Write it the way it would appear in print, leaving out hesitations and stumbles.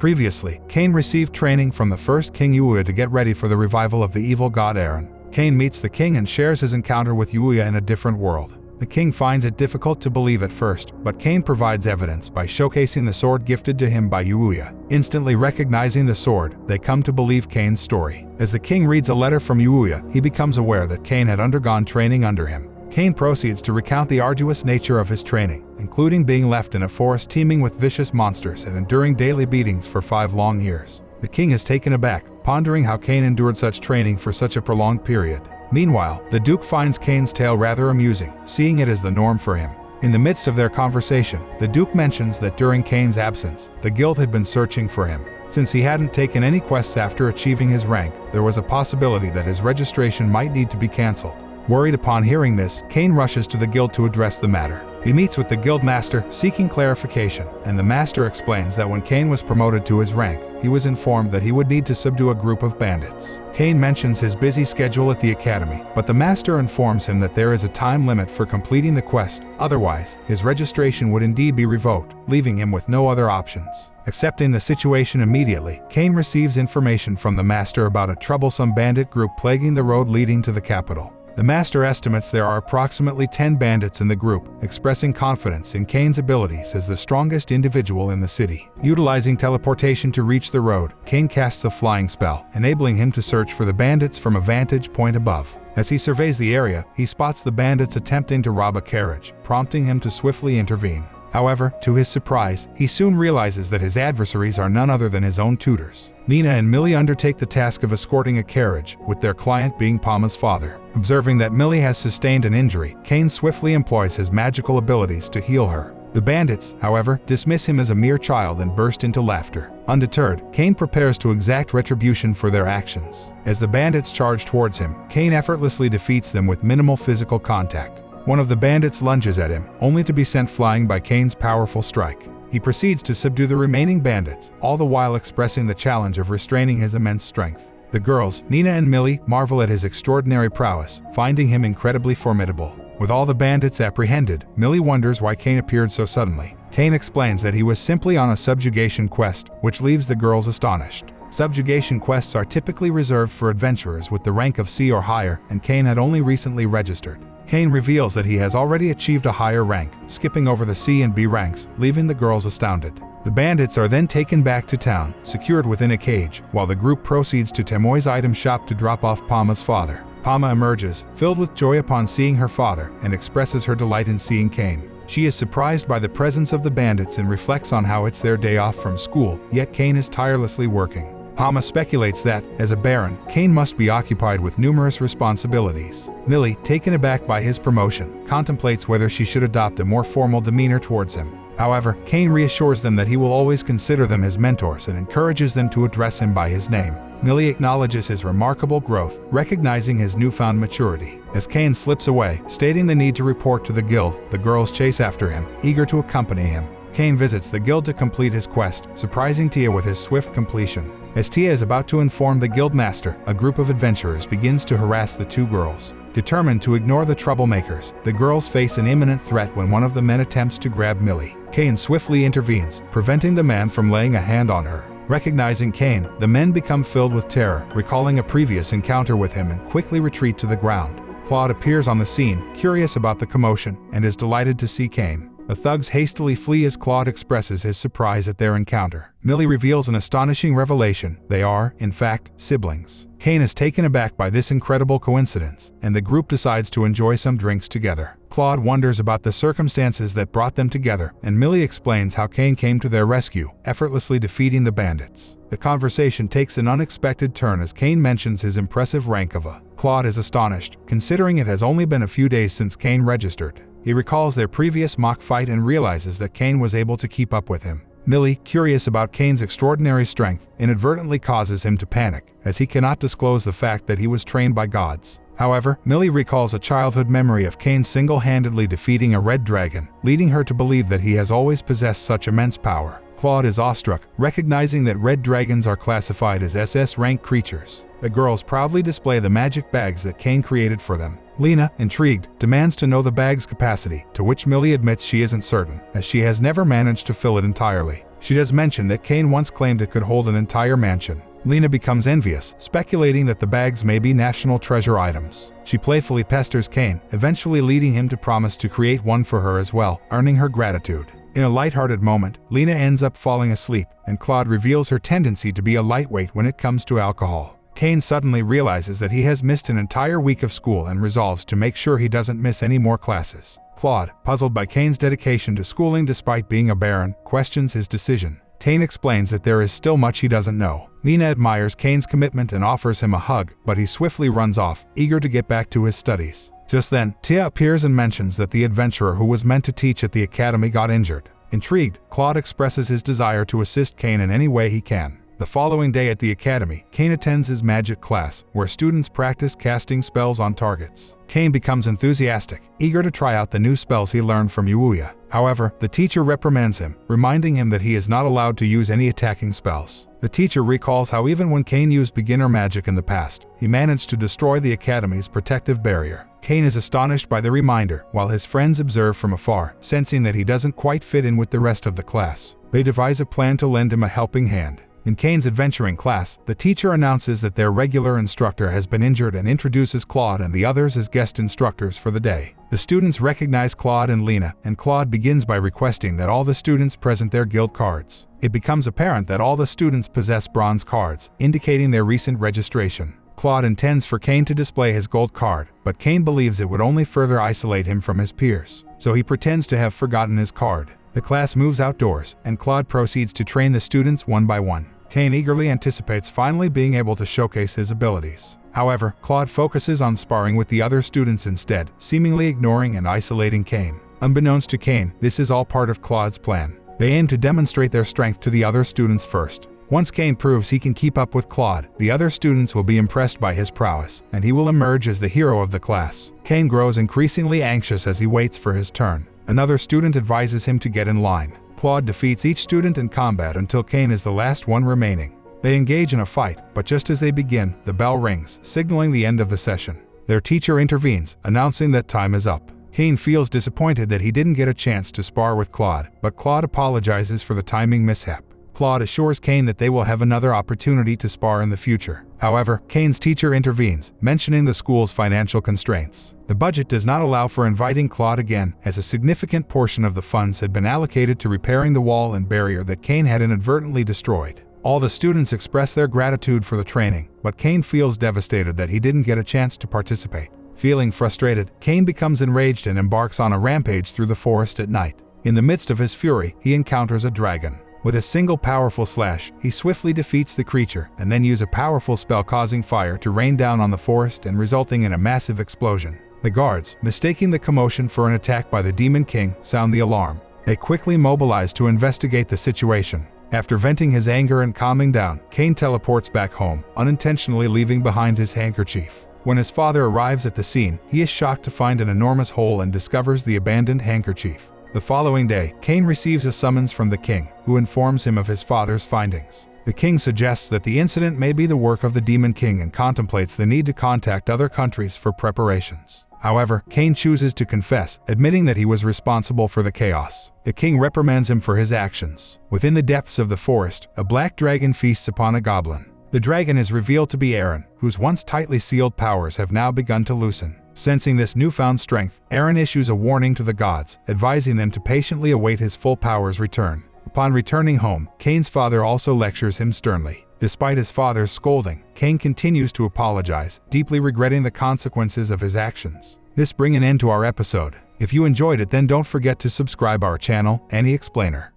Previously, Cain received training from the first King Yuya to get ready for the revival of the evil god Aaron. Cain meets the king and shares his encounter with Yuya in a different world. The king finds it difficult to believe at first, but Cain provides evidence by showcasing the sword gifted to him by Yuya. Instantly recognizing the sword, they come to believe Cain's story. As the king reads a letter from Yuya, he becomes aware that Cain had undergone training under him. Cain proceeds to recount the arduous nature of his training, including being left in a forest teeming with vicious monsters and enduring daily beatings for 5 long years. The king is taken aback, pondering how Cain endured such training for such a prolonged period. Meanwhile, the Duke finds Cain's tale rather amusing, seeing it as the norm for him. In the midst of their conversation, the Duke mentions that during Cain's absence, the guild had been searching for him. Since he hadn't taken any quests after achieving his rank, there was a possibility that his registration might need to be cancelled. Worried upon hearing this, Cain rushes to the guild to address the matter. He meets with the guild master, seeking clarification, and the master explains that when Cain was promoted to his rank, he was informed that he would need to subdue a group of bandits. Cain mentions his busy schedule at the academy, but the master informs him that there is a time limit for completing the quest, otherwise, his registration would indeed be revoked, leaving him with no other options. Accepting the situation immediately, Cain receives information from the master about a troublesome bandit group plaguing the road leading to the capital. The master estimates there are approximately 10 bandits in the group, expressing confidence in Cain's abilities as the strongest individual in the city. Utilizing teleportation to reach the road, Cain casts a flying spell, enabling him to search for the bandits from a vantage point above. As he surveys the area, he spots the bandits attempting to rob a carriage, prompting him to swiftly intervene. However, to his surprise, he soon realizes that his adversaries are none other than his own tutors. Nina and Millie undertake the task of escorting a carriage, with their client being Palma's father. Observing that Millie has sustained an injury, Cain swiftly employs his magical abilities to heal her. The bandits, however, dismiss him as a mere child and burst into laughter. Undeterred, Cain prepares to exact retribution for their actions. As the bandits charge towards him, Cain effortlessly defeats them with minimal physical contact. One of the bandits lunges at him, only to be sent flying by Cain's powerful strike. He proceeds to subdue the remaining bandits, all the while expressing the challenge of restraining his immense strength. The girls, Nina and Millie, marvel at his extraordinary prowess, finding him incredibly formidable. With all the bandits apprehended, Millie wonders why Cain appeared so suddenly. Cain explains that he was simply on a subjugation quest, which leaves the girls astonished. Subjugation quests are typically reserved for adventurers with the rank of C or higher, and Cain had only recently registered. Cain reveals that he has already achieved a higher rank, skipping over the C and B ranks, leaving the girls astounded. The bandits are then taken back to town, secured within a cage, while the group proceeds to Temoy's item shop to drop off Palma's father. Palma emerges, filled with joy upon seeing her father, and expresses her delight in seeing Cain. She is surprised by the presence of the bandits and reflects on how it's their day off from school, yet Cain is tirelessly working. Palma speculates that, as a baron, Cain must be occupied with numerous responsibilities. Millie, taken aback by his promotion, contemplates whether she should adopt a more formal demeanor towards him. However, Cain reassures them that he will always consider them his mentors and encourages them to address him by his name. Millie acknowledges his remarkable growth, recognizing his newfound maturity. As Cain slips away, stating the need to report to the guild, the girls chase after him, eager to accompany him. Cain visits the guild to complete his quest, surprising Tia with his swift completion. As Tia is about to inform the guild master, a group of adventurers begins to harass the two girls. Determined to ignore the troublemakers, the girls face an imminent threat when one of the men attempts to grab Millie. Cain swiftly intervenes, preventing the man from laying a hand on her. Recognizing Cain, the men become filled with terror, recalling a previous encounter with him and quickly retreat to the ground. Claude appears on the scene, curious about the commotion, and is delighted to see Cain. The thugs hastily flee as Claude expresses his surprise at their encounter. Millie reveals an astonishing revelation: they are, in fact, siblings. Cain is taken aback by this incredible coincidence, and the group decides to enjoy some drinks together. Claude wonders about the circumstances that brought them together, and Millie explains how Cain came to their rescue, effortlessly defeating the bandits. The conversation takes an unexpected turn as Cain mentions his impressive rank of A. Claude is astonished, considering it has only been a few days since Cain registered. He recalls their previous mock fight and realizes that Cain was able to keep up with him. Millie, curious about Cain's extraordinary strength, inadvertently causes him to panic, as he cannot disclose the fact that he was trained by gods. However, Millie recalls a childhood memory of Cain single-handedly defeating a red dragon, leading her to believe that he has always possessed such immense power. Claude is awestruck, recognizing that red dragons are classified as SS-rank creatures. The girls proudly display the magic bags that Cain created for them. Lena, intrigued, demands to know the bag's capacity, to which Millie admits she isn't certain, as she has never managed to fill it entirely. She does mention that Cain once claimed it could hold an entire mansion. Lena becomes envious, speculating that the bags may be national treasure items. She playfully pesters Cain, eventually leading him to promise to create one for her as well, earning her gratitude. In a lighthearted moment, Lena ends up falling asleep, and Claude reveals her tendency to be a lightweight when it comes to alcohol. Cain suddenly realizes that he has missed an entire week of school and resolves to make sure he doesn't miss any more classes. Claude, puzzled by Cain's dedication to schooling despite being a baron, questions his decision. Cain explains that there is still much he doesn't know. Lena admires Cain's commitment and offers him a hug, but he swiftly runs off, eager to get back to his studies. Just then, Tia appears and mentions that the adventurer who was meant to teach at the academy got injured. Intrigued, Claude expresses his desire to assist Cain in any way he can. The following day at the academy, Cain attends his magic class, where students practice casting spells on targets. Cain becomes enthusiastic, eager to try out the new spells he learned from Yuuya. However, the teacher reprimands him, reminding him that he is not allowed to use any attacking spells. The teacher recalls how even when Cain used beginner magic in the past, he managed to destroy the academy's protective barrier. Cain is astonished by the reminder, while his friends observe from afar, sensing that he doesn't quite fit in with the rest of the class. They devise a plan to lend him a helping hand. In Cain's adventuring class, the teacher announces that their regular instructor has been injured and introduces Claude and the others as guest instructors for the day. The students recognize Claude and Lena, and Claude begins by requesting that all the students present their guild cards. It becomes apparent that all the students possess bronze cards, indicating their recent registration. Claude intends for Cain to display his gold card, but Cain believes it would only further isolate him from his peers, so he pretends to have forgotten his card. The class moves outdoors, and Claude proceeds to train the students one by one. Cain eagerly anticipates finally being able to showcase his abilities. However, Claude focuses on sparring with the other students instead, seemingly ignoring and isolating Cain. Unbeknownst to Cain, this is all part of Claude's plan. They aim to demonstrate their strength to the other students first. Once Cain proves he can keep up with Claude, the other students will be impressed by his prowess, and he will emerge as the hero of the class. Cain grows increasingly anxious as he waits for his turn. Another student advises him to get in line. Claude defeats each student in combat until Cain is the last one remaining. They engage in a fight, but just as they begin, the bell rings, signaling the end of the session. Their teacher intervenes, announcing that time is up. Cain feels disappointed that he didn't get a chance to spar with Claude, but Claude apologizes for the timing mishap. Claude assures Cain that they will have another opportunity to spar in the future. However, Cain's teacher intervenes, mentioning the school's financial constraints. The budget does not allow for inviting Claude again, as a significant portion of the funds had been allocated to repairing the wall and barrier that Cain had inadvertently destroyed. All the students express their gratitude for the training, but Cain feels devastated that he didn't get a chance to participate. Feeling frustrated, Cain becomes enraged and embarks on a rampage through the forest at night. In the midst of his fury, he encounters a dragon. With a single powerful slash, he swiftly defeats the creature and then uses a powerful spell causing fire to rain down on the forest and resulting in a massive explosion. The guards, mistaking the commotion for an attack by the Demon King, sound the alarm. They quickly mobilize to investigate the situation. After venting his anger and calming down, Cain teleports back home, unintentionally leaving behind his handkerchief. When his father arrives at the scene, he is shocked to find an enormous hole and discovers the abandoned handkerchief. The following day, Cain receives a summons from the king, who informs him of his father's findings. The king suggests that the incident may be the work of the Demon King and contemplates the need to contact other countries for preparations. However, Cain chooses to confess, admitting that he was responsible for the chaos. The king reprimands him for his actions. Within the depths of the forest, a black dragon feasts upon a goblin. The dragon is revealed to be Aaron, whose once tightly sealed powers have now begun to loosen. Sensing this newfound strength, Aaron issues a warning to the gods, advising them to patiently await his full powers return. Upon returning home, Cain's father also lectures him sternly. Despite his father's scolding, Cain continues to apologize, deeply regretting the consequences of his actions. This brings an end to our episode. If you enjoyed it, then don't forget to subscribe our channel, aniexplainer.